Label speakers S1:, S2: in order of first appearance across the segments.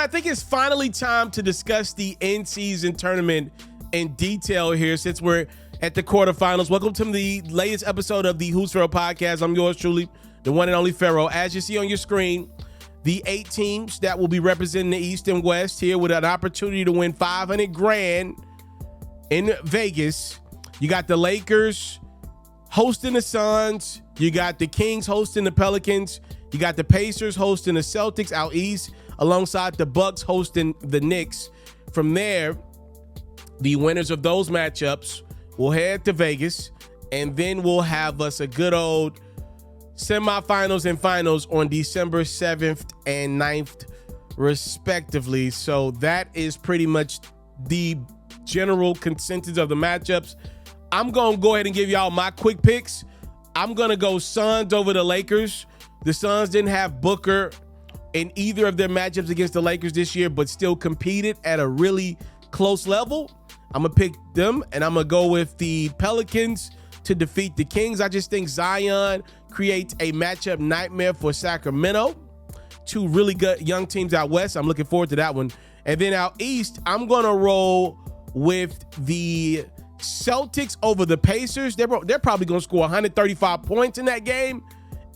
S1: I think it's finally time to discuss the in-season tournament in detail here since we're at the quarterfinals. Welcome to the latest episode of the Who's Ferro podcast. I'm yours truly, the one and only Ferro. As you see on your screen, the 8 teams that will be representing the East and West here with an opportunity to win $500,000 in Vegas. You got the Lakers hosting the Suns. You got the Kings hosting the Pelicans. You got the Pacers hosting the Celtics out East, alongside the Bucks hosting the Knicks. From there, the winners of those matchups will head to Vegas, and then we'll have us a good old semifinals and finals on December 7th and 9th, respectively. So that is pretty much the general consensus of the matchups. I'm going to go ahead and give y'all my quick picks. I'm going to go Suns over the Lakers. The Suns didn't have Booker in either of their matchups against the Lakers this year, but still competed at a really close level. I'm going to pick them, and I'm going to go with the Pelicans to defeat the Kings. I just think Zion creates a matchup nightmare for Sacramento. 2 really good young teams out West. I'm looking forward to that one. And then out East, I'm going to roll with the Celtics over the Pacers. They're probably going to score 135 points in that game.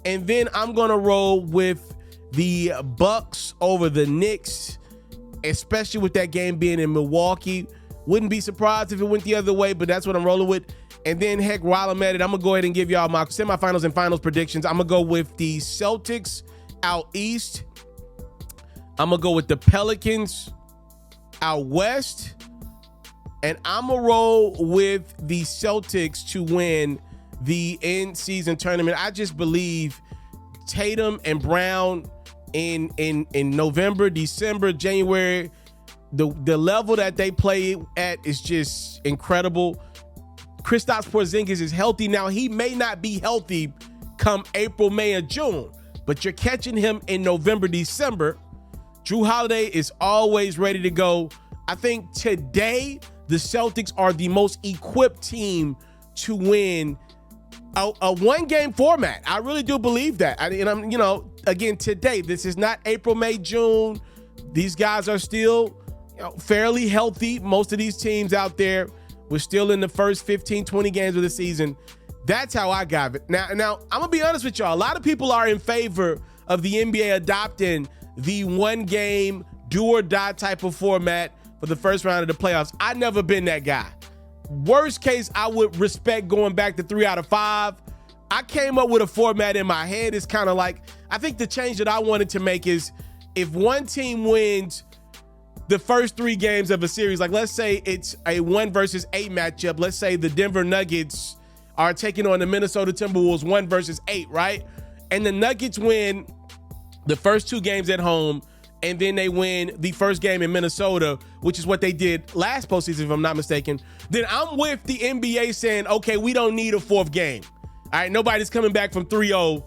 S1: And then I'm going to roll with the Bucks over the Knicks, especially with that game being in Milwaukee. Wouldn't be surprised if it went the other way, but that's what I'm rolling with. And then, heck, while I'm at it, I'm going to go ahead and give y'all my semifinals and finals predictions. I'm going to go with the Celtics out East. I'm going to go with the Pelicans out West. And I'm going to roll with the Celtics to win the in-season tournament. I just believe Tatum and Brown in November, December, January, the level that they play at is just incredible. Kristaps Porzingis is healthy now. He may not be healthy come April, May, or June, but you're catching him in November, December. Jrue Holiday is always ready to go. I think today the Celtics are the most equipped team to win a one-game format. I really do believe that. Again, today, this is not April, May, June. These guys are still fairly healthy. Most of these teams out there were still in the first 15, 20 games of the season. That's how I got it. Now, I'm going to be honest with y'all. A lot of people are in favor of the NBA adopting the one-game do-or-die type of format for the first round of the playoffs. I've never been that guy. Worst case, I would respect going back to 3 out of 5. I came up with a format in my head. It's kind of like, I think the change that I wanted to make is if one team wins the first 3 games of a series, like let's say it's a 1 versus 8 matchup. Let's say the Denver Nuggets are taking on the Minnesota Timberwolves 1 versus 8, right? And the Nuggets win the first 2 games at home, and then they win the first game in Minnesota, which is what they did last postseason, if I'm not mistaken. Then I'm with the NBA saying, okay, we don't need a 4th game. All right, nobody's coming back from 3-0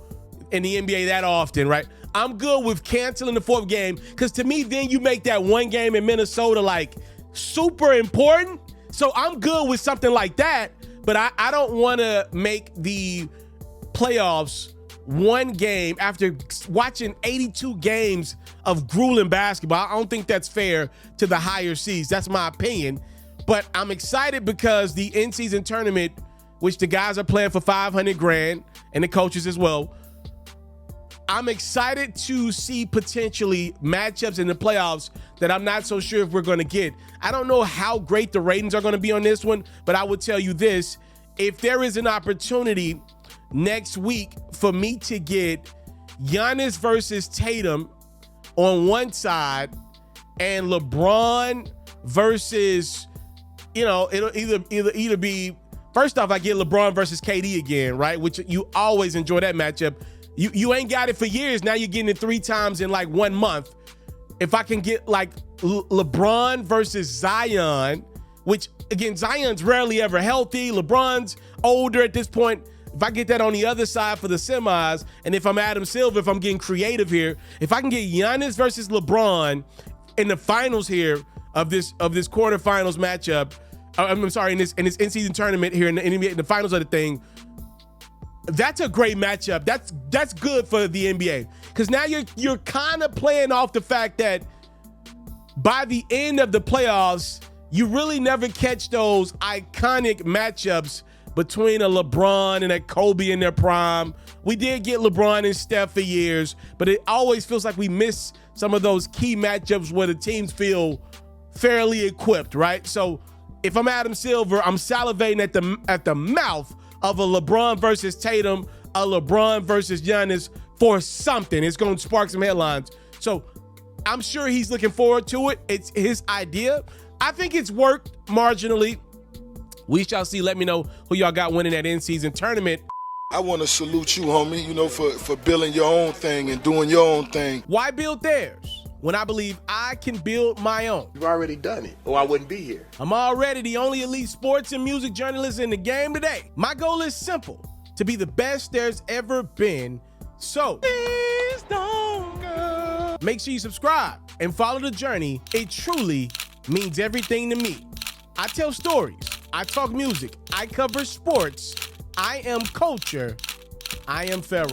S1: in the NBA that often, right? I'm good with canceling the 4th game, because to me, then you make that 1 game in Minnesota like super important. So I'm good with something like that, but I don't want to make the playoffs 1 game after watching 82 games of grueling basketball. I don't think that's fair to the higher seeds. That's my opinion. But I'm excited because the in-season tournament, which the guys are playing for $500,000 and the coaches as well, I'm excited to see potentially matchups in the playoffs that I'm not so sure if we're going to get. I don't know how great the ratings are going to be on this one, but I would tell you this. If there is an opportunity next week for me to get Giannis versus Tatum on one side and LeBron versus, it'll either be, first off, I get LeBron versus KD again, right? Which you always enjoy that matchup. You ain't got it for years. Now you're getting it 3 times in like 1 month. If I can get like LeBron versus Zion, which again, Zion's rarely ever healthy. LeBron's older at this point. If I get that on the other side for the semis, and if I'm Adam Silver, if I'm getting creative here, if I can get Giannis versus LeBron in the finals here of this quarterfinals matchup, I'm sorry, in this in-season tournament here in the finals of the thing, that's a great matchup. That's good for the NBA, because now you're kind of playing off the fact that by the end of the playoffs, you really never catch those iconic matchups between a LeBron and a Kobe in their prime. We did get LeBron and Steph for years, but it always feels like we miss some of those key matchups where the teams feel fairly equipped, right? So if I'm Adam Silver, I'm salivating at the mouth of a LeBron versus Tatum, a LeBron versus Giannis for something. It's going to spark some headlines. So I'm sure he's looking forward to it. It's his idea. I think it's worked marginally. We shall see. Let me know who y'all got winning that in-season tournament.
S2: I want to salute you, homie, for building your own thing and doing your own thing.
S1: Why build theirs when I believe I can build my own?
S3: You've already done it, or I wouldn't be here.
S1: I'm already the only elite sports and music journalist in the game today. My goal is simple, to be the best there's ever been. So please don't go. Make sure you subscribe and follow the journey. It truly means everything to me. I tell stories. I talk music. I cover sports. I am culture. I am Ferro.